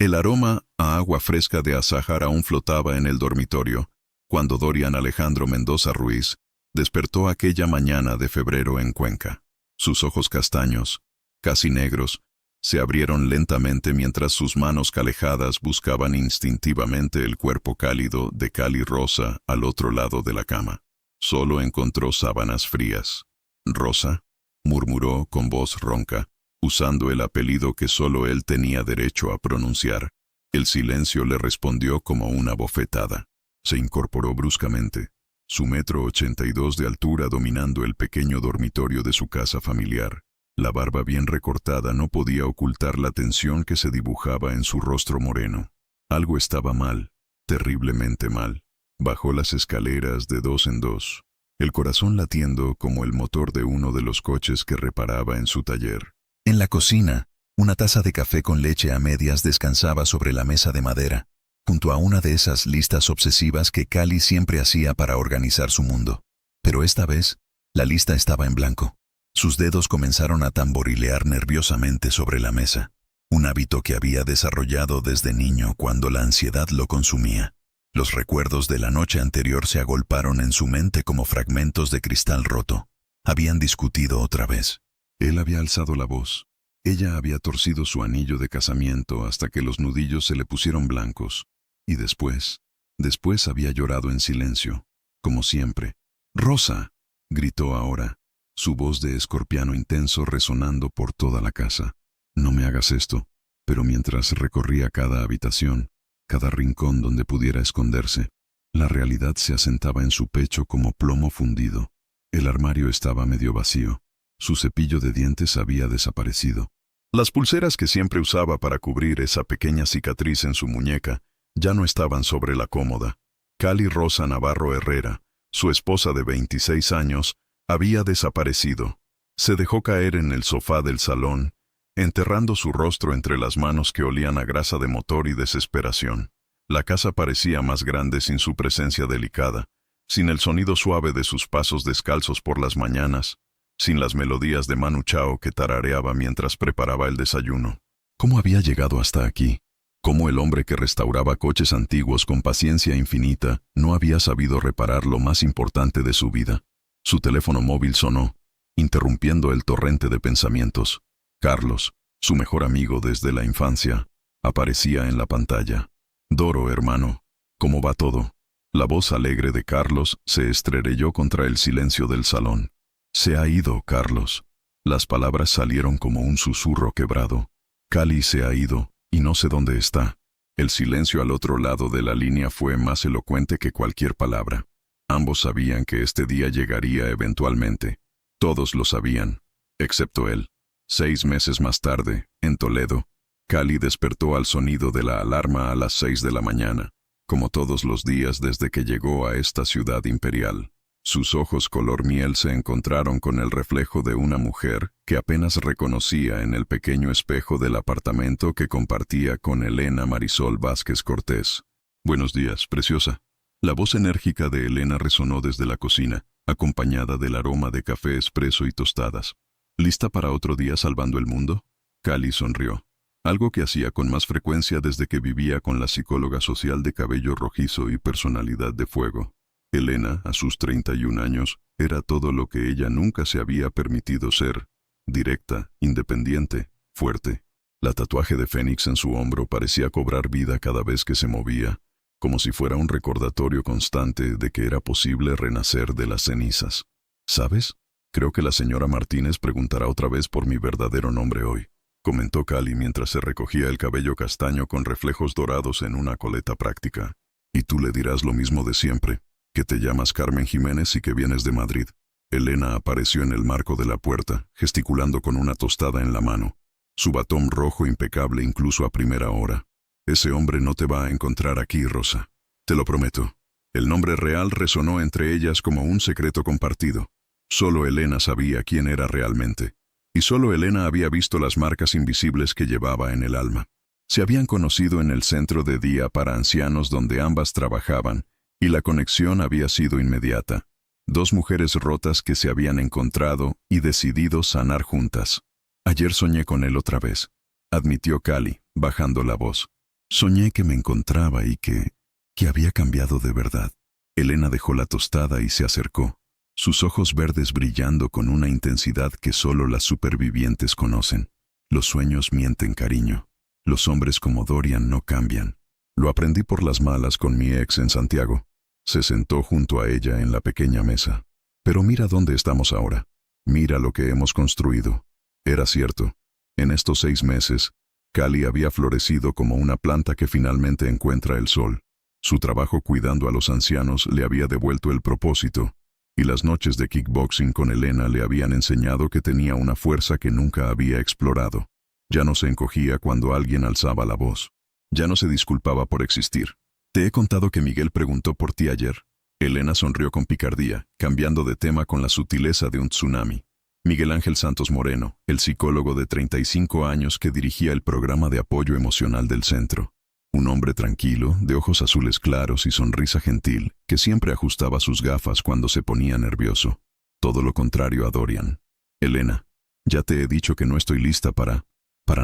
El aroma a agua fresca de Azájar aún flotaba en el dormitorio, cuando Dorian Alejandro Mendoza Ruiz despertó aquella mañana de febrero en Cuenca. Sus ojos castaños, casi negros, se abrieron lentamente mientras sus manos calejadas buscaban instintivamente el cuerpo cálido de Cali Rosa al otro lado de la cama. Solo encontró sábanas frías. «Rosa», murmuró con voz ronca, usando el apellido que solo él tenía derecho a pronunciar. El silencio le respondió como una bofetada. Se incorporó bruscamente, su 1,82 m de altura dominando el pequeño dormitorio de su casa familiar. La barba bien recortada no podía ocultar la tensión que se dibujaba en su rostro moreno. Algo estaba mal, terriblemente mal. Bajó las escaleras de 2 en 2, el corazón latiendo como el motor de uno de los coches que reparaba en su taller. En la cocina, una taza de café con leche a medias descansaba sobre la mesa de madera, junto a una de esas listas obsesivas que Cali siempre hacía para organizar su mundo. Pero esta vez, la lista estaba en blanco. Sus dedos comenzaron a tamborilear nerviosamente sobre la mesa, un hábito que había desarrollado desde niño cuando la ansiedad lo consumía. Los recuerdos de la noche anterior se agolparon en su mente como fragmentos de cristal roto. Habían discutido otra vez. Él había alzado la voz. Ella había torcido su anillo de casamiento hasta que los nudillos se le pusieron blancos. Y después había llorado en silencio, como siempre. «¡Rosa!», gritó ahora, su voz de escorpiano intenso resonando por toda la casa. «No me hagas esto». Pero mientras recorría cada habitación, cada rincón donde pudiera esconderse, la realidad se asentaba en su pecho como plomo fundido. El armario estaba medio vacío. Su cepillo de dientes había desaparecido. Las pulseras que siempre usaba para cubrir esa pequeña cicatriz en su muñeca ya no estaban sobre la cómoda. Cali Rosa Navarro Herrera, su esposa de 26 años, había desaparecido. Se dejó caer en el sofá del salón, enterrando su rostro entre las manos que olían a grasa de motor y desesperación. La casa parecía más grande sin su presencia delicada, sin el sonido suave de sus pasos descalzos por las mañanas, sin las melodías de Manu Chao que tarareaba mientras preparaba el desayuno. ¿Cómo había llegado hasta aquí? ¿Cómo el hombre que restauraba coches antiguos con paciencia infinita no había sabido reparar lo más importante de su vida? Su teléfono móvil sonó, interrumpiendo el torrente de pensamientos. Carlos, su mejor amigo desde la infancia, aparecía en la pantalla. «Doro, hermano, ¿cómo va todo?». La voz alegre de Carlos se estrelló contra el silencio del salón. «Se ha ido, Carlos». Las palabras salieron como un susurro quebrado. «Cali se ha ido, y no sé dónde está». El silencio al otro lado de la línea fue más elocuente que cualquier palabra. Ambos sabían que este día llegaría eventualmente. Todos lo sabían, excepto él. 6 meses más tarde, en Toledo, Cali despertó al sonido de la alarma a las 6 de la mañana, como todos los días desde que llegó a esta ciudad imperial. Sus ojos color miel se encontraron con el reflejo de una mujer que apenas reconocía en el pequeño espejo del apartamento que compartía con Elena Marisol Vázquez Cortés. «Buenos días, preciosa». La voz enérgica de Elena resonó desde la cocina, acompañada del aroma de café expreso y tostadas. «¿Lista para otro día salvando el mundo?». Cali sonrió, algo que hacía con más frecuencia desde que vivía con la psicóloga social de cabello rojizo y personalidad de fuego. Elena, a sus 31 años, era todo lo que ella nunca se había permitido ser: directa, independiente, fuerte. La tatuaje de Fénix en su hombro parecía cobrar vida cada vez que se movía, como si fuera un recordatorio constante de que era posible renacer de las cenizas. «¿Sabes? Creo que la señora Martínez preguntará otra vez por mi verdadero nombre hoy», comentó Cali mientras se recogía el cabello castaño con reflejos dorados en una coleta práctica. «Y tú le dirás lo mismo de siempre, que te llamas Carmen Jiménez y que vienes de Madrid». Elena apareció en el marco de la puerta, gesticulando con una tostada en la mano. Su batón rojo impecable incluso a primera hora. «Ese hombre no te va a encontrar aquí, Rosa. Te lo prometo». El nombre real resonó entre ellas como un secreto compartido. Solo Elena sabía quién era realmente. Y solo Elena había visto las marcas invisibles que llevaba en el alma. Se habían conocido en el centro de día para ancianos donde ambas trabajaban, y la conexión había sido inmediata. 2 mujeres rotas que se habían encontrado y decidido sanar juntas. «Ayer soñé con él otra vez», admitió Cali, bajando la voz. Soñé que me encontraba y que había cambiado de verdad. Elena dejó la tostada y se acercó, sus ojos verdes brillando con una intensidad que solo las supervivientes conocen. Los sueños mienten, cariño. Los hombres como Dorian no cambian. Lo aprendí por las malas con mi ex en Santiago. Se sentó junto a ella en la pequeña mesa. Pero mira dónde estamos ahora. Mira lo que hemos construido. Era cierto. En estos 6 meses, Cali había florecido como una planta que finalmente encuentra el sol. Su trabajo cuidando a los ancianos le había devuelto el propósito, y las noches de kickboxing con Elena le habían enseñado que tenía una fuerza que nunca había explorado. Ya no se encogía cuando alguien alzaba la voz. Ya no se disculpaba por existir. Te he contado que Miguel preguntó por ti ayer. Elena sonrió con picardía, cambiando de tema con la sutileza de un tsunami. Miguel Ángel Santos Moreno, el psicólogo de 35 años que dirigía el programa de apoyo emocional del centro. Un hombre tranquilo, de ojos azules claros y sonrisa gentil, que siempre ajustaba sus gafas cuando se ponía nervioso. Todo lo contrario a Dorian. Elena, ya te he dicho que no estoy lista para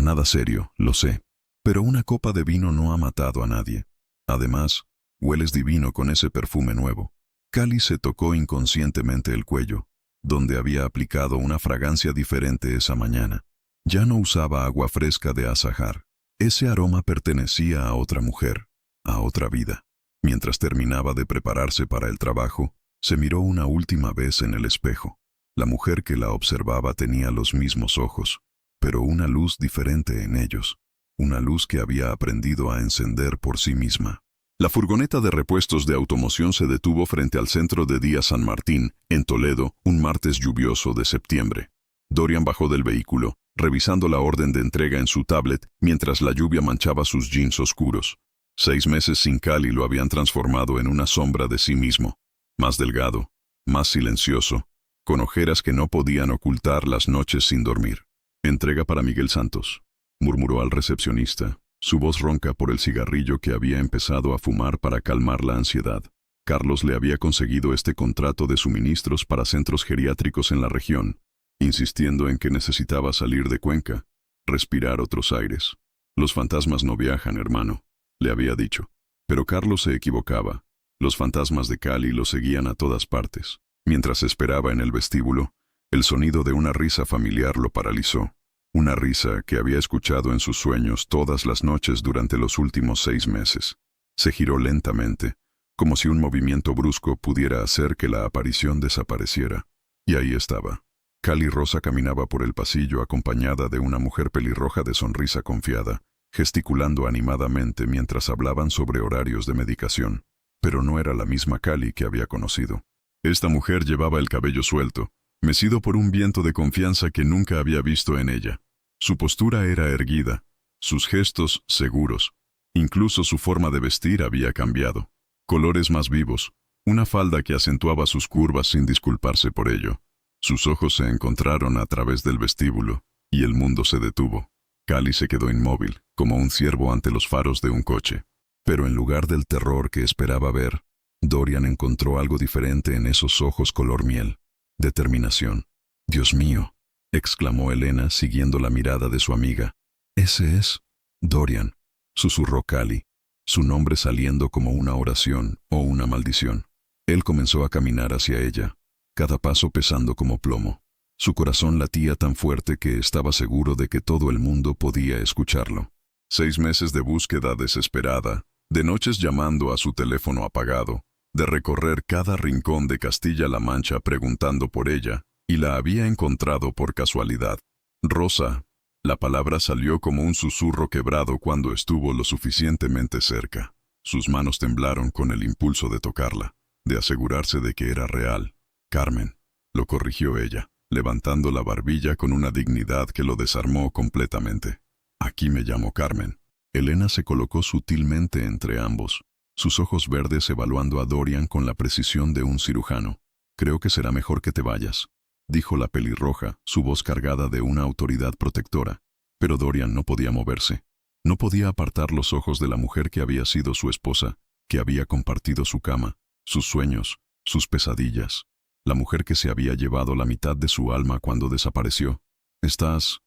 nada serio, lo sé. Pero una copa de vino no ha matado a nadie. Además, hueles divino con ese perfume nuevo. Cali se tocó inconscientemente el cuello, donde había aplicado una fragancia diferente esa mañana. Ya no usaba agua fresca de azahar. Ese aroma pertenecía a otra mujer, a otra vida. Mientras terminaba de prepararse para el trabajo, se miró una última vez en el espejo. La mujer que la observaba tenía los mismos ojos, pero una luz diferente en ellos. Una luz que había aprendido a encender por sí misma. La furgoneta de repuestos de automoción se detuvo frente al centro de día San Martín, en Toledo, un martes lluvioso de septiembre. Dorian bajó del vehículo, revisando la orden de entrega en su tablet, mientras la lluvia manchaba sus jeans oscuros. 6 meses sin Cali lo habían transformado en una sombra de sí mismo. Más delgado, más silencioso, con ojeras que no podían ocultar las noches sin dormir. Entrega para Miguel Santos, murmuró al recepcionista, su voz ronca por el cigarrillo que había empezado a fumar para calmar la ansiedad. Carlos le había conseguido este contrato de suministros para centros geriátricos en la región, insistiendo en que necesitaba salir de Cuenca, respirar otros aires. Los fantasmas no viajan, hermano, le había dicho. Pero Carlos se equivocaba. Los fantasmas de Cali lo seguían a todas partes. Mientras esperaba en el vestíbulo, el sonido de una risa familiar lo paralizó. Una risa que había escuchado en sus sueños todas las noches durante los últimos 6 meses. Se giró lentamente, como si un movimiento brusco pudiera hacer que la aparición desapareciera. Y ahí estaba. Cali Rosa caminaba por el pasillo acompañada de una mujer pelirroja de sonrisa confiada, gesticulando animadamente mientras hablaban sobre horarios de medicación. Pero no era la misma Cali que había conocido. Esta mujer llevaba el cabello suelto, mecido por un viento de confianza que nunca había visto en ella. Su postura era erguida, sus gestos seguros. Incluso su forma de vestir había cambiado. Colores más vivos, una falda que acentuaba sus curvas sin disculparse por ello. Sus ojos se encontraron a través del vestíbulo, y el mundo se detuvo. Cali se quedó inmóvil, como un ciervo ante los faros de un coche. Pero en lugar del terror que esperaba ver, Dorian encontró algo diferente en esos ojos color miel. Determinación. «Dios mío», exclamó Elena siguiendo la mirada de su amiga. «Ese es Dorian», susurró Cali, su nombre saliendo como una oración o una maldición. Él comenzó a caminar hacia ella, cada paso pesando como plomo. Su corazón latía tan fuerte que estaba seguro de que todo el mundo podía escucharlo. 6 meses de búsqueda desesperada, de noches llamando a su teléfono apagado, de recorrer cada rincón de Castilla-La Mancha preguntando por ella, y la había encontrado por casualidad. Rosa. La palabra salió como un susurro quebrado cuando estuvo lo suficientemente cerca. Sus manos temblaron con el impulso de tocarla, de asegurarse de que era real. «Carmen», lo corrigió ella, levantando la barbilla con una dignidad que lo desarmó completamente. «Aquí me llamo Carmen». Elena se colocó sutilmente entre ambos, sus ojos verdes evaluando a Dorian con la precisión de un cirujano. «Creo que será mejor que te vayas», dijo la pelirroja, su voz cargada de una autoridad protectora. Pero Dorian no podía moverse. No podía apartar los ojos de la mujer que había sido su esposa, que había compartido su cama, sus sueños, sus pesadillas. La mujer que se había llevado la mitad de su alma cuando desapareció. ¿Estás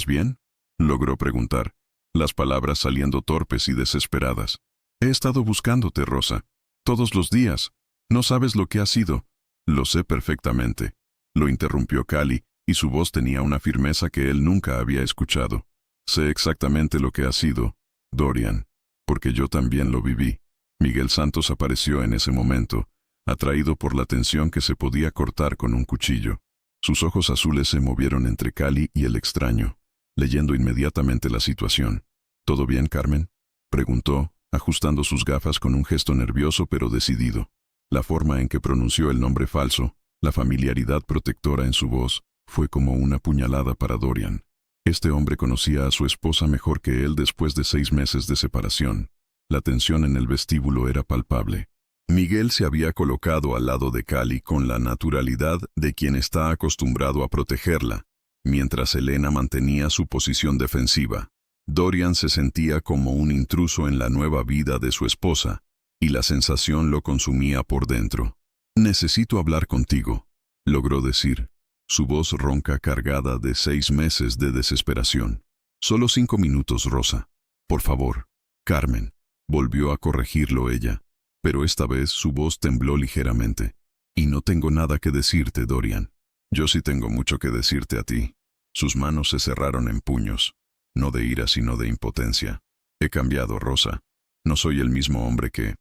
bien?», logró preguntar. las palabras saliendo torpes y desesperadas. He estado buscándote, Rosa. Todos los días. No sabes lo que ha sido. Lo sé perfectamente. Lo interrumpió Cali, y su voz tenía una firmeza que él nunca había escuchado. Sé exactamente lo que ha sido, Dorian, porque yo también lo viví. Miguel Santos apareció en ese momento, atraído por la tensión que se podía cortar con un cuchillo. Sus ojos azules se movieron entre Cali y el extraño, leyendo inmediatamente la situación. ¿Todo bien, Carmen?, preguntó, ajustando sus gafas con un gesto nervioso pero decidido. La forma en que pronunció el nombre falso, la familiaridad protectora en su voz, fue como una puñalada para Dorian. Este hombre conocía a su esposa mejor que él después de 6 meses de separación. La tensión en el vestíbulo era palpable. Miguel se había colocado al lado de Cali con la naturalidad de quien está acostumbrado a protegerla, mientras Elena mantenía su posición defensiva. Dorian se sentía como un intruso en la nueva vida de su esposa, y la sensación lo consumía por dentro. «Necesito hablar contigo», logró decir, su voz ronca cargada de 6 meses de desesperación. «Solo 5 minutos, Rosa. Por favor». «Carmen», volvió a corregirlo ella, pero esta vez su voz tembló ligeramente. «Y no tengo nada que decirte, Dorian». «Yo sí tengo mucho que decirte a ti». Sus manos se cerraron en puños, no de ira sino de impotencia. «He cambiado, Rosa. No soy el mismo hombre que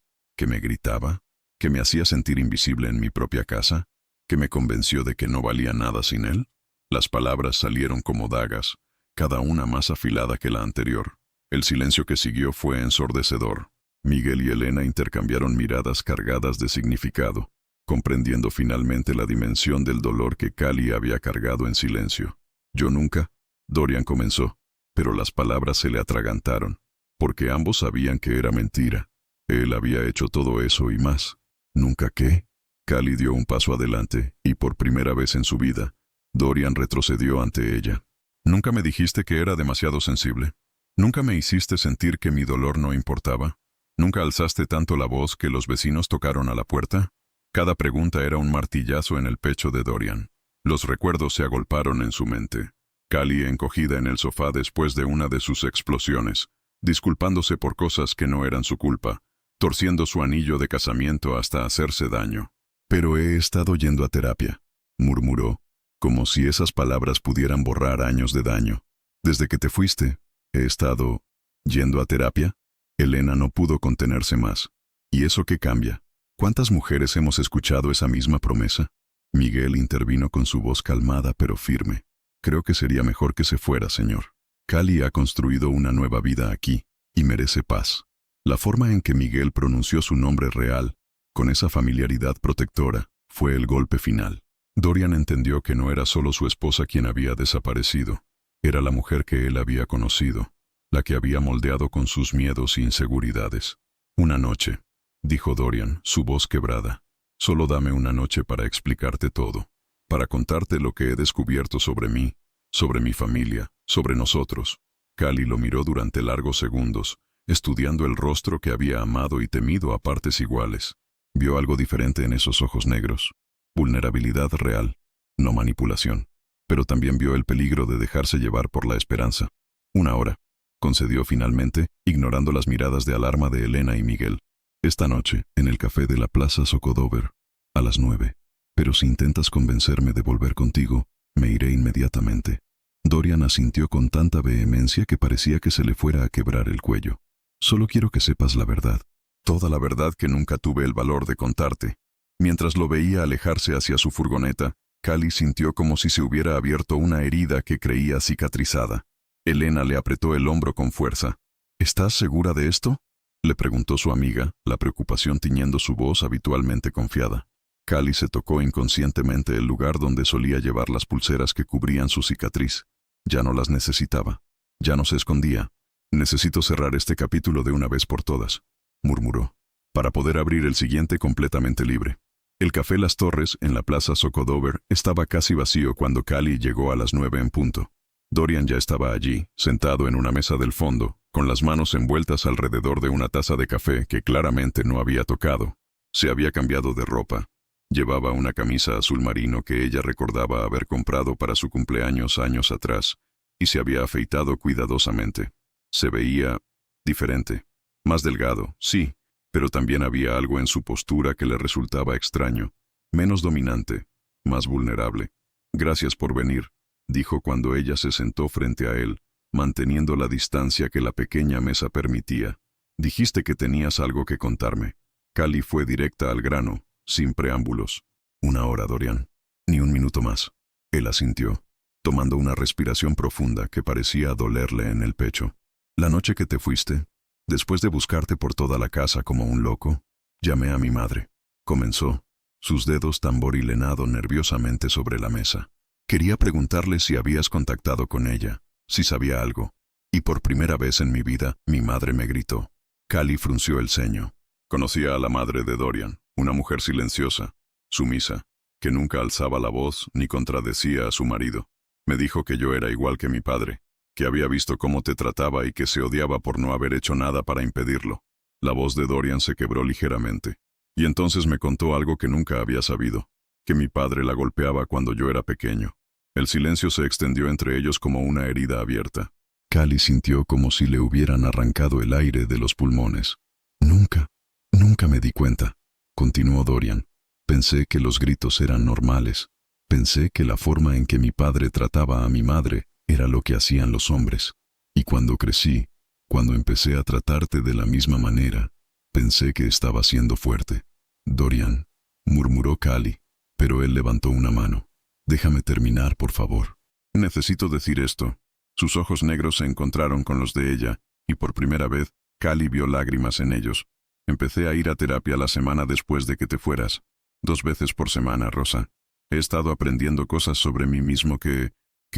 me gritaba, que me hacía sentir invisible en mi propia casa, que me convenció de que no valía nada sin él». Las palabras salieron como dagas, cada una más afilada que la anterior. El silencio que siguió fue ensordecedor. Miguel y Elena intercambiaron miradas cargadas de significado, comprendiendo finalmente la dimensión del dolor que Cali había cargado en silencio. «Yo nunca», Dorian comenzó, pero las palabras se le atragantaron, porque ambos sabían que era mentira. Él había hecho todo eso y más. «¿Nunca qué?». Cali dio un paso adelante, y por primera vez en su vida, Dorian retrocedió ante ella. «¿Nunca me dijiste que era demasiado sensible? ¿Nunca me hiciste sentir que mi dolor no importaba? ¿Nunca alzaste tanto la voz que los vecinos tocaron a la puerta?». Cada pregunta era un martillazo en el pecho de Dorian. Los recuerdos se agolparon en su mente. Cali encogida en el sofá después de una de sus explosiones, disculpándose por cosas que no eran su culpa, torciendo su anillo de casamiento hasta hacerse daño. «Pero he estado yendo a terapia», murmuró, como si esas palabras pudieran borrar años de daño. «Desde que te fuiste, he estado yendo a terapia». Elena no pudo contenerse más. «¿Y eso qué cambia? ¿Cuántas mujeres hemos escuchado esa misma promesa?». Miguel intervino con su voz calmada pero firme. «Creo que sería mejor que se fuera, señor. Cali ha construido una nueva vida aquí, y merece paz». La forma en que Miguel pronunció su nombre real, con esa familiaridad protectora, fue el golpe final. Dorian entendió que no era solo su esposa quien había desaparecido. Era la mujer que él había conocido, la que había moldeado con sus miedos e inseguridades. «Una noche», dijo Dorian, su voz quebrada. «Solo dame una noche para explicarte todo, para contarte lo que he descubierto sobre mí, sobre mi familia, sobre nosotros». Cali lo miró durante largos segundos, estudiando el rostro que había amado y temido a partes iguales. Vio algo diferente en esos ojos negros. Vulnerabilidad real, no manipulación. Pero también vio el peligro de dejarse llevar por la esperanza. «1 hora», concedió finalmente, ignorando las miradas de alarma de Elena y Miguel. «Esta noche, en el café de la Plaza Socodover, a las 9. Pero si intentas convencerme de volver contigo, me iré inmediatamente». Dorian asintió con tanta vehemencia que parecía que se le fuera a quebrar el cuello. «Solo quiero que sepas la verdad. Toda la verdad que nunca tuve el valor de contarte». Mientras lo veía alejarse hacia su furgoneta, Cali sintió como si se hubiera abierto una herida que creía cicatrizada. Elena le apretó el hombro con fuerza. «¿Estás segura de esto?», le preguntó su amiga, la preocupación tiñendo su voz habitualmente confiada. Cali se tocó inconscientemente el lugar donde solía llevar las pulseras que cubrían su cicatriz. Ya no las necesitaba. Ya no se escondía. «Necesito cerrar este capítulo de una vez por todas», murmuró, «para poder abrir el siguiente completamente libre». El café Las Torres, en la Plaza Socodover, estaba casi vacío cuando Cali llegó a las 9 en punto. Dorian ya estaba allí, sentado en una mesa del fondo, con las manos envueltas alrededor de una taza de café que claramente no había tocado. Se había cambiado de ropa. Llevaba una camisa azul marino que ella recordaba haber comprado para su cumpleaños años atrás, y se había afeitado cuidadosamente. Se veía diferente, más delgado, sí, pero también había algo en su postura que le resultaba extraño, menos dominante, más vulnerable. Gracias por venir, dijo cuando ella se sentó frente a él, manteniendo la distancia que la pequeña mesa permitía. Dijiste que tenías algo que contarme. Callie fue directa al grano, sin preámbulos. 1 hora, Dorian. Ni un minuto más. Él asintió, tomando una respiración profunda que parecía dolerle en el pecho. La noche que te fuiste, después de buscarte por toda la casa como un loco, llamé a mi madre. Comenzó, sus dedos tamborilenado nerviosamente sobre la mesa. Quería preguntarle si habías contactado con ella, si sabía algo. Y por primera vez en mi vida, mi madre me gritó. Callie frunció el ceño. Conocía a la madre de Dorian, una mujer silenciosa, sumisa, que nunca alzaba la voz ni contradecía a su marido. Me dijo que yo era igual que mi padre, que había visto cómo te trataba y que se odiaba por no haber hecho nada para impedirlo. La voz de Dorian se quebró ligeramente, y entonces me contó algo que nunca había sabido, que mi padre la golpeaba cuando yo era pequeño. El silencio se extendió entre ellos como una herida abierta. Callie sintió como si le hubieran arrancado el aire de los pulmones. Nunca me di cuenta, continuó Dorian. Pensé que los gritos eran normales. Pensé que la forma en que mi padre trataba a mi madre era lo que hacían los hombres. Y cuando crecí, cuando empecé a tratarte de la misma manera, pensé que estaba siendo fuerte. Dorian, murmuró Callie, pero él levantó una mano. Déjame terminar, por favor. Necesito decir esto. Sus ojos negros se encontraron con los de ella, y por primera vez, Callie vio lágrimas en ellos. Empecé a ir a terapia la semana después de que te fueras. 2 veces por semana, Rosa. He estado aprendiendo cosas sobre mí mismo que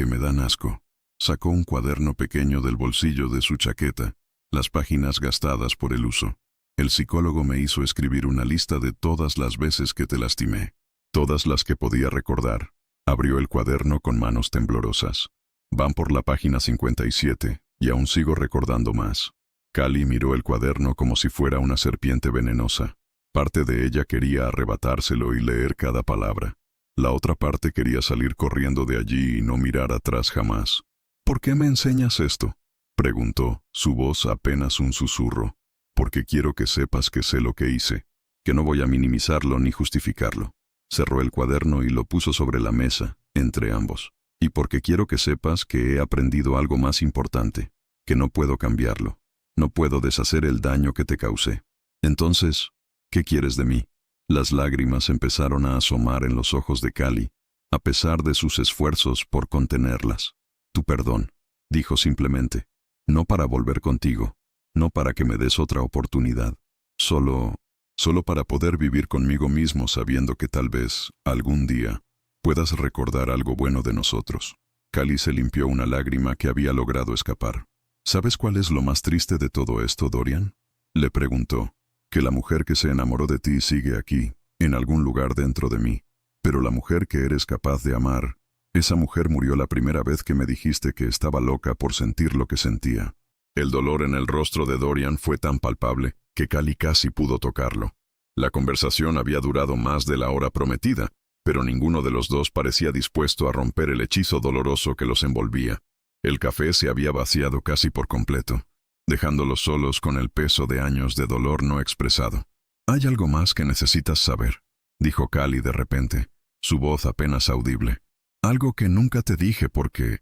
me dan asco. Sacó un cuaderno pequeño del bolsillo de su chaqueta, las páginas gastadas por el uso. El psicólogo me hizo escribir una lista de todas las veces que te lastimé, todas las que podía recordar. Abrió el cuaderno con manos temblorosas. Van por la página 57, y aún sigo recordando más. Callie miró el cuaderno como si fuera una serpiente venenosa. Parte de ella quería arrebatárselo y leer cada palabra. La otra parte quería salir corriendo de allí y no mirar atrás jamás. ¿Por qué me enseñas esto?, preguntó, su voz apenas un susurro. Porque quiero que sepas que sé lo que hice, que no voy a minimizarlo ni justificarlo. Cerró el cuaderno y lo puso sobre la mesa, entre ambos. Y porque quiero que sepas que he aprendido algo más importante, que no puedo cambiarlo. No puedo deshacer el daño que te causé. Entonces, ¿qué quieres de mí? Las lágrimas empezaron a asomar en los ojos de Callie, a pesar de sus esfuerzos por contenerlas. Tu perdón, dijo simplemente. No para volver contigo, no para que me des otra oportunidad. Solo para poder vivir conmigo mismo sabiendo que tal vez, algún día, puedas recordar algo bueno de nosotros. Callie se limpió una lágrima que había logrado escapar. ¿Sabes cuál es lo más triste de todo esto, Dorian?, le preguntó. Que la mujer que se enamoró de ti sigue aquí, en algún lugar dentro de mí. Pero la mujer que eres capaz de amar, esa mujer murió la primera vez que me dijiste que estaba loca por sentir lo que sentía. El dolor en el rostro de Dorian fue tan palpable que Callie casi pudo tocarlo. La conversación había durado más de la hora prometida, pero ninguno de los dos parecía dispuesto a romper el hechizo doloroso que los envolvía. El café se había vaciado casi por completo, dejándolos solos con el peso de años de dolor no expresado. «Hay algo más que necesitas saber», dijo Callie de repente, su voz apenas audible. «Algo que nunca te dije porque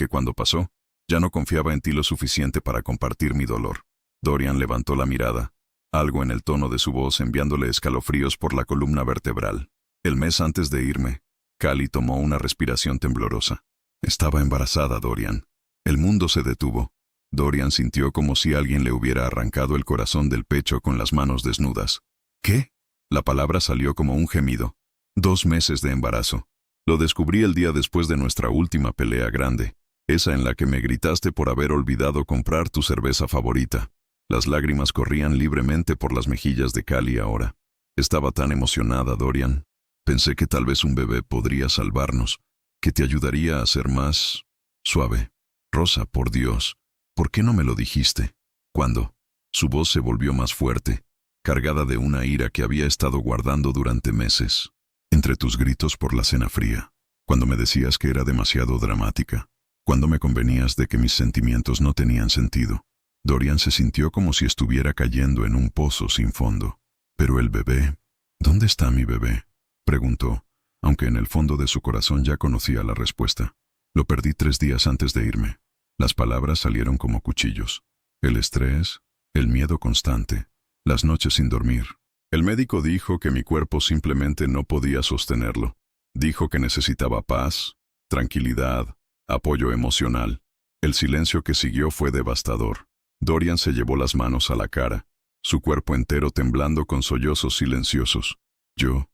cuando pasó, ya no confiaba en ti lo suficiente para compartir mi dolor». Dorian levantó la mirada, algo en el tono de su voz enviándole escalofríos por la columna vertebral. El mes antes de irme, Callie tomó una respiración temblorosa. Estaba embarazada, Dorian. El mundo se detuvo. Dorian sintió como si alguien le hubiera arrancado el corazón del pecho con las manos desnudas. ¿Qué? La palabra salió como un gemido. 2 meses de embarazo. Lo descubrí el día después de nuestra última pelea grande, esa en la que me gritaste por haber olvidado comprar tu cerveza favorita. Las lágrimas corrían libremente por las mejillas de Callie ahora. Estaba tan emocionada, Dorian. Pensé que tal vez un bebé podría salvarnos, que te ayudaría a ser más suave. Rosa, por Dios, ¿por qué no me lo dijiste? ¿Cuándo? Su voz se volvió más fuerte, cargada de una ira que había estado guardando durante meses. Entre tus gritos por la cena fría, cuando me decías que era demasiado dramática. cuando me convenías de que mis sentimientos no tenían sentido. Dorian se sintió como si estuviera cayendo en un pozo sin fondo. Pero el bebé, ¿dónde está mi bebé?, preguntó, aunque en el fondo de su corazón ya conocía la respuesta. Lo perdí 3 días antes de irme. Las palabras salieron como cuchillos. El estrés, el miedo constante, las noches sin dormir. El médico dijo que mi cuerpo simplemente no podía sostenerlo. Dijo que necesitaba paz, tranquilidad, apoyo emocional. El silencio que siguió fue devastador. Dorian se llevó las manos a la cara, su cuerpo entero temblando con sollozos silenciosos. Yo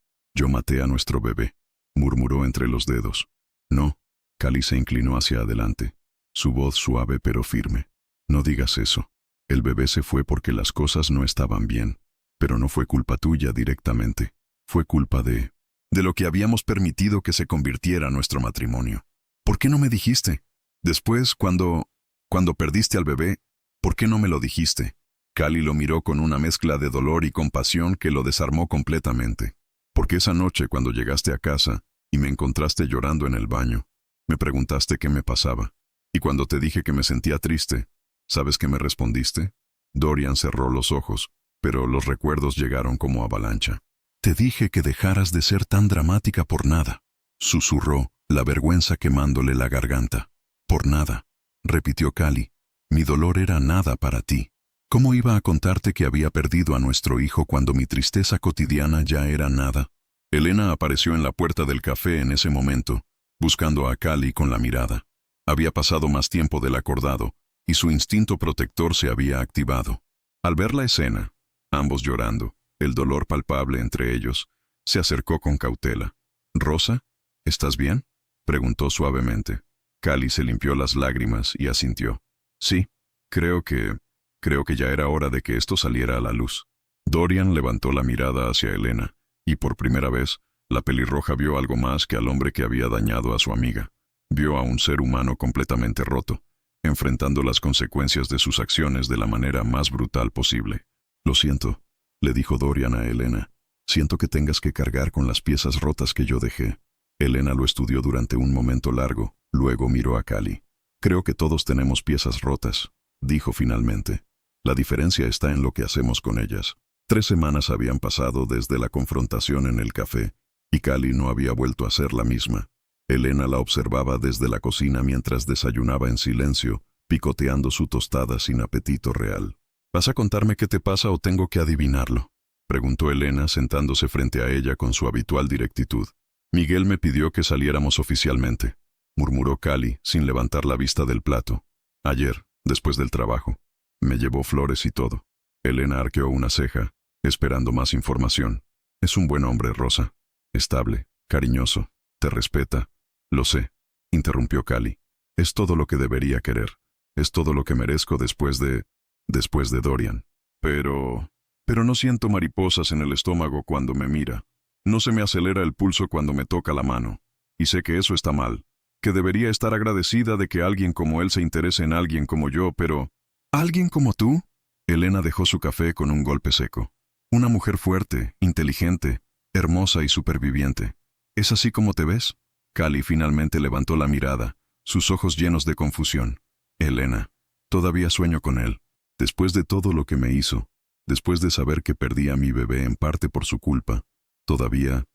maté a nuestro bebé, murmuró entre los dedos. No. Callie se inclinó hacia adelante, su voz suave pero firme. No digas eso. El bebé se fue porque las cosas no estaban bien, pero no fue culpa tuya directamente. Fue culpa de lo que habíamos permitido que se convirtiera nuestro matrimonio. ¿Por qué no me dijiste? Después, cuando perdiste al bebé, ¿por qué no me lo dijiste? Callie lo miró con una mezcla de dolor y compasión que lo desarmó completamente. Porque esa noche cuando llegaste a casa y me encontraste llorando en el baño, me preguntaste qué me pasaba. Y cuando te dije que me sentía triste, ¿sabes qué me respondiste? Dorian cerró los ojos, pero los recuerdos llegaron como avalancha. Te dije que dejaras de ser tan dramática por nada, susurró, la vergüenza quemándole la garganta. Por nada, repitió Callie. Mi dolor era nada para ti. ¿Cómo iba a contarte que había perdido a nuestro hijo cuando mi tristeza cotidiana ya era nada? Elena apareció en la puerta del café en ese momento, buscando a Callie con la mirada. Había pasado más tiempo del acordado, y su instinto protector se había activado. Al ver la escena, ambos llorando, el dolor palpable entre ellos, se acercó con cautela. «Rosa, ¿estás bien?», preguntó suavemente. Callie se limpió las lágrimas y asintió. «Sí, creo que ya era hora de que esto saliera a la luz». Dorian levantó la mirada hacia Elena, y por primera vez, la pelirroja vio algo más que al hombre que había dañado a su amiga. Vio a un ser humano completamente roto, enfrentando las consecuencias de sus acciones de la manera más brutal posible. «Lo siento», le dijo Dorian a Elena. «Siento que tengas que cargar con las piezas rotas que yo dejé». Elena lo estudió durante un momento largo, luego miró a Callie. «Creo que todos tenemos piezas rotas», dijo finalmente. «La diferencia está en lo que hacemos con ellas». 3 semanas habían pasado desde la confrontación en el café, y Callie no había vuelto a ser la misma. Elena la observaba desde la cocina mientras desayunaba en silencio, picoteando su tostada sin apetito real. «¿Vas a contarme qué te pasa o tengo que adivinarlo?», preguntó Elena sentándose frente a ella con su habitual directitud. «Miguel me pidió que saliéramos oficialmente», murmuró Callie sin levantar la vista del plato. «Ayer, después del trabajo. Me llevó flores y todo». Elena arqueó una ceja, esperando más información. «Es un buen hombre, Rosa. Estable, cariñoso, te respeta». «Lo sé», interrumpió Callie. «Es todo lo que debería querer. Es todo lo que merezco después de Dorian. Pero no siento mariposas en el estómago cuando me mira. No se me acelera el pulso cuando me toca la mano. Y sé que eso está mal, que debería estar agradecida de que alguien como él se interese en alguien como yo, pero... ¿Alguien como tú?». Elena dejó su café con un golpe seco. «Una mujer fuerte, inteligente, hermosa y superviviente. ¿Es así como te ves?». Callie finalmente levantó la mirada, sus ojos llenos de confusión. «Elena, todavía sueño con él. Después de todo lo que me hizo, después de saber que perdí a mi bebé en parte por su culpa, todavía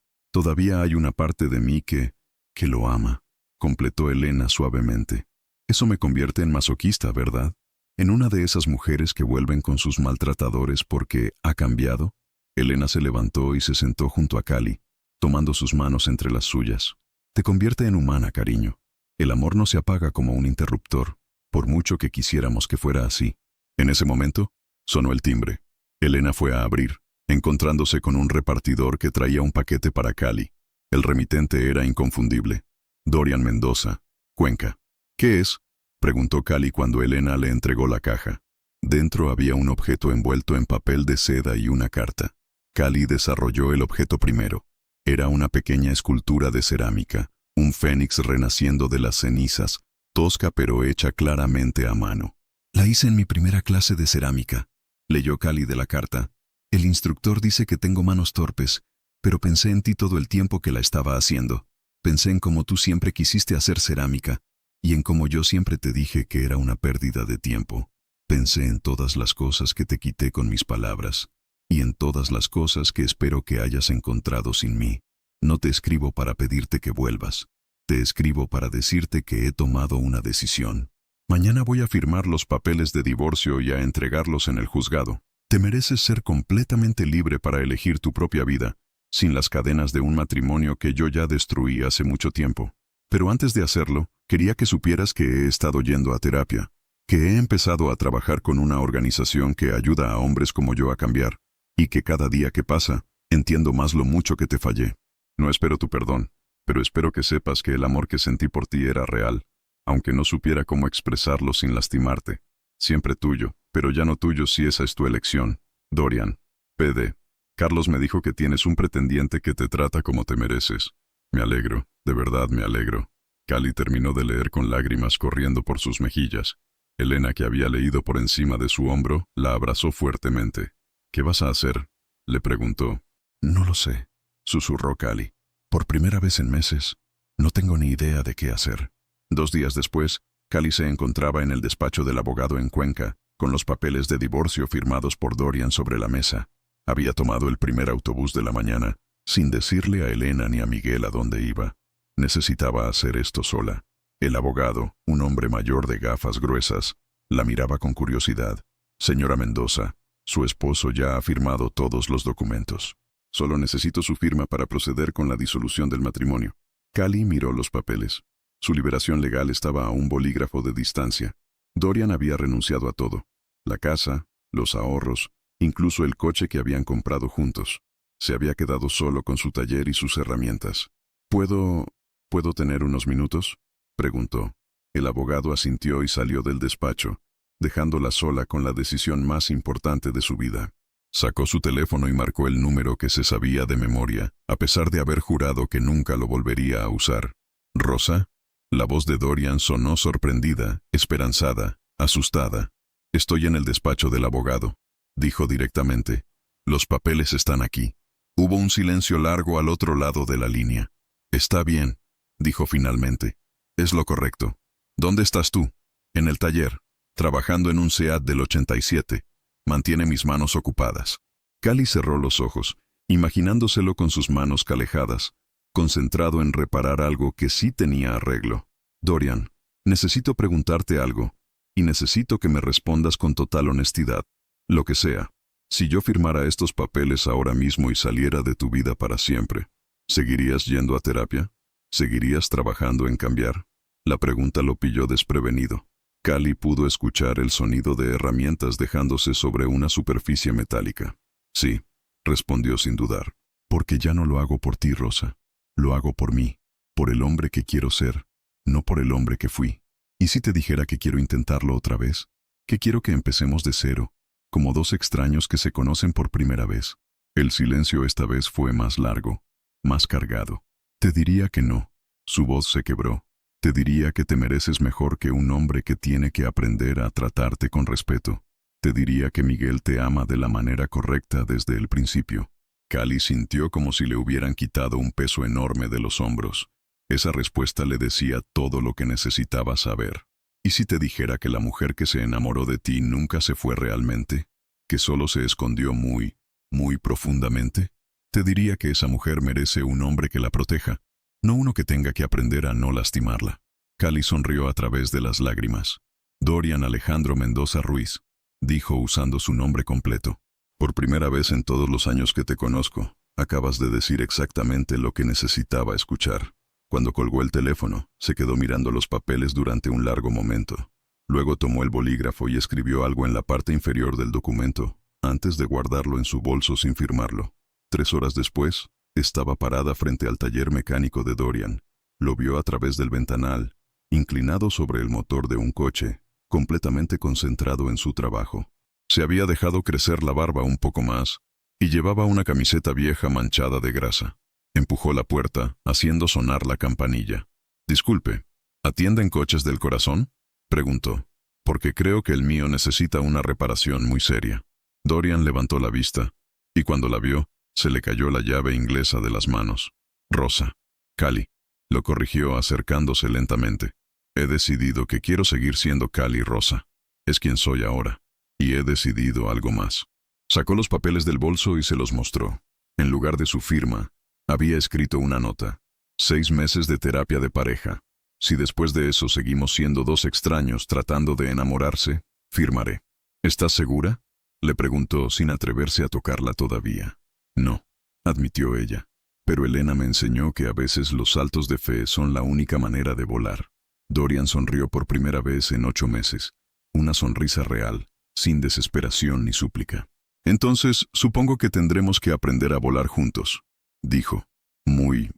hay una parte de mí que lo ama», completó Elena suavemente. «Eso me convierte en masoquista, ¿verdad? En una de esas mujeres que vuelven con sus maltratadores porque ha cambiado». Elena se levantó y se sentó junto a Callie, tomando sus manos entre las suyas. «Te convierte en humana, cariño. El amor no se apaga como un interruptor, por mucho que quisiéramos que fuera así». En ese momento, sonó el timbre. Elena fue a abrir, encontrándose con un repartidor que traía un paquete para Callie. El remitente era inconfundible. «Dorian Mendoza, Cuenca». «¿Qué es?», preguntó Callie cuando Elena le entregó la caja. Dentro había un objeto envuelto en papel de seda y una carta. Callie desarrolló el objeto primero. Era una pequeña escultura de cerámica, un fénix renaciendo de las cenizas, tosca pero hecha claramente a mano. «La hice en mi primera clase de cerámica», leyó Callie de la carta. «El instructor dice que tengo manos torpes, pero pensé en ti todo el tiempo que la estaba haciendo. Pensé en cómo tú siempre quisiste hacer cerámica, y en cómo yo siempre te dije que era una pérdida de tiempo. Pensé en todas las cosas que te quité con mis palabras, y en todas las cosas que espero que hayas encontrado sin mí. No te escribo para pedirte que vuelvas. Te escribo para decirte que he tomado una decisión. Mañana voy a firmar los papeles de divorcio y a entregarlos en el juzgado. Te mereces ser completamente libre para elegir tu propia vida, sin las cadenas de un matrimonio que yo ya destruí hace mucho tiempo. Pero antes de hacerlo, quería que supieras que he estado yendo a terapia, que he empezado a trabajar con una organización que ayuda a hombres como yo a cambiar, y que cada día que pasa, entiendo más lo mucho que te fallé. No espero tu perdón, pero espero que sepas que el amor que sentí por ti era real, aunque no supiera cómo expresarlo sin lastimarte. Siempre tuyo, pero ya no tuyo si esa es tu elección. Dorian. PD. Carlos me dijo que tienes un pretendiente que te trata como te mereces. Me alegro, de verdad me alegro. Cali terminó de leer con lágrimas corriendo por sus mejillas. Elena, que había leído por encima de su hombro, la abrazó fuertemente. ¿Qué vas a hacer?, le preguntó. No lo sé, susurró Cali. Por primera vez en meses, no tengo ni idea de qué hacer. 2 días después, Cali se encontraba en el despacho del abogado en Cuenca, con los papeles de divorcio firmados por Dorian sobre la mesa. Había tomado el primer autobús de la mañana, sin decirle a Elena ni a Miguel a dónde iba. Necesitaba hacer esto sola. El abogado, un hombre mayor de gafas gruesas, la miraba con curiosidad. Señora Mendoza, su esposo ya ha firmado todos los documentos. Solo necesito su firma para proceder con la disolución del matrimonio. Cali miró los papeles. Su liberación legal estaba a un bolígrafo de distancia. Dorian había renunciado a todo. La casa, los ahorros, incluso el coche que habían comprado juntos. Se había quedado solo con su taller y sus herramientas. ¿Puedo tener unos minutos?, preguntó. El abogado asintió y salió del despacho, dejándola sola con la decisión más importante de su vida. Sacó su teléfono y marcó el número que se sabía de memoria, a pesar de haber jurado que nunca lo volvería a usar. ¿Rosa? La voz de Dorian sonó sorprendida, esperanzada, asustada. Estoy en el despacho del abogado, dijo directamente. Los papeles están aquí. Hubo un silencio largo al otro lado de la línea. Está bien, dijo finalmente. Es lo correcto. ¿Dónde estás tú? En el taller, trabajando en un SEAT del 87. Mantiene mis manos ocupadas. Cali cerró los ojos, imaginándoselo con sus manos calejadas, concentrado en reparar algo que sí tenía arreglo. Dorian, necesito preguntarte algo, y necesito que me respondas con total honestidad. Lo que sea. Si yo firmara estos papeles ahora mismo y saliera de tu vida para siempre, ¿seguirías yendo a terapia? ¿Seguirías trabajando en cambiar? La pregunta lo pilló desprevenido. Cali pudo escuchar el sonido de herramientas dejándose sobre una superficie metálica. Sí, respondió sin dudar. Porque ya no lo hago por ti, Rosa. Lo hago por mí, por el hombre que quiero ser, no por el hombre que fui. ¿Y si te dijera que quiero intentarlo otra vez? Que quiero que empecemos de cero, como 2 extraños que se conocen por primera vez. El silencio esta vez fue más largo, más cargado. Te diría que no. Su voz se quebró. Te diría que te mereces mejor que un hombre que tiene que aprender a tratarte con respeto. Te diría que Miguel te ama de la manera correcta desde el principio. Cali sintió como si le hubieran quitado un peso enorme de los hombros. Esa respuesta le decía todo lo que necesitaba saber. ¿Y si te dijera que la mujer que se enamoró de ti nunca se fue realmente? ¿Que solo se escondió muy, muy profundamente? Te diría que esa mujer merece un hombre que la proteja, no uno que tenga que aprender a no lastimarla. Cali sonrió a través de las lágrimas. Dorian Alejandro Mendoza Ruiz, dijo usando su nombre completo. Por primera vez en todos los años que te conozco, acabas de decir exactamente lo que necesitaba escuchar. Cuando colgó el teléfono, se quedó mirando los papeles durante un largo momento. Luego tomó el bolígrafo y escribió algo en la parte inferior del documento, antes de guardarlo en su bolso sin firmarlo. 3 horas después, estaba parada frente al taller mecánico de Dorian. Lo vio a través del ventanal, inclinado sobre el motor de un coche, completamente concentrado en su trabajo. Se había dejado crecer la barba un poco más, y llevaba una camiseta vieja manchada de grasa. Empujó la puerta, haciendo sonar la campanilla. «Disculpe, ¿atienden coches del corazón?», preguntó. «Porque creo que el mío necesita una reparación muy seria». Dorian levantó la vista, y cuando la vio, se le cayó la llave inglesa de las manos. «Rosa. Cali», lo corrigió acercándose lentamente. He decidido que quiero seguir siendo Cali Rosa. Es quien soy ahora. Y he decidido algo más. Sacó los papeles del bolso y se los mostró. En lugar de su firma, había escrito una nota. 6 meses de terapia de pareja. Si después de eso seguimos siendo dos extraños tratando de enamorarse, firmaré. ¿Estás segura?, le preguntó sin atreverse a tocarla todavía. No, admitió ella. Pero Elena me enseñó que a veces los saltos de fe son la única manera de volar. Dorian sonrió por primera vez en 8 meses. Una sonrisa real, sin desesperación ni súplica. Entonces, supongo que tendremos que aprender a volar juntos, dijo, muy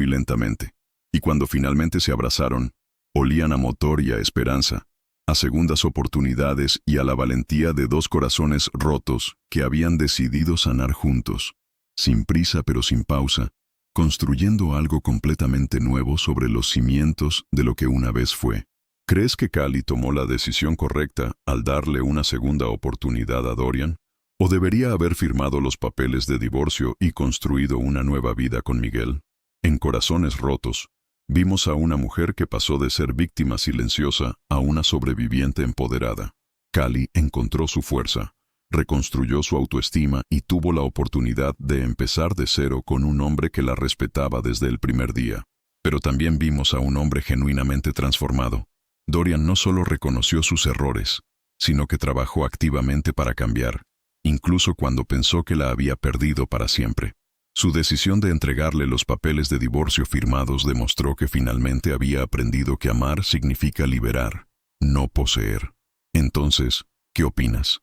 lentamente. Y cuando finalmente se abrazaron, olían a motor y a esperanza, a segundas oportunidades y a la valentía de dos corazones rotos que habían decidido sanar juntos, sin prisa pero sin pausa, construyendo algo completamente nuevo sobre los cimientos de lo que una vez fue. ¿Crees que Cali tomó la decisión correcta al darle una segunda oportunidad a Dorian? ¿O debería haber firmado los papeles de divorcio y construido una nueva vida con Miguel? En Corazones Rotos, vimos a una mujer que pasó de ser víctima silenciosa a una sobreviviente empoderada. Cali encontró su fuerza, reconstruyó su autoestima y tuvo la oportunidad de empezar de cero con un hombre que la respetaba desde el primer día. Pero también vimos a un hombre genuinamente transformado. Dorian no solo reconoció sus errores, sino que trabajó activamente para cambiar, incluso cuando pensó que la había perdido para siempre. Su decisión de entregarle los papeles de divorcio firmados demostró que finalmente había aprendido que amar significa liberar, no poseer. Entonces, ¿qué opinas?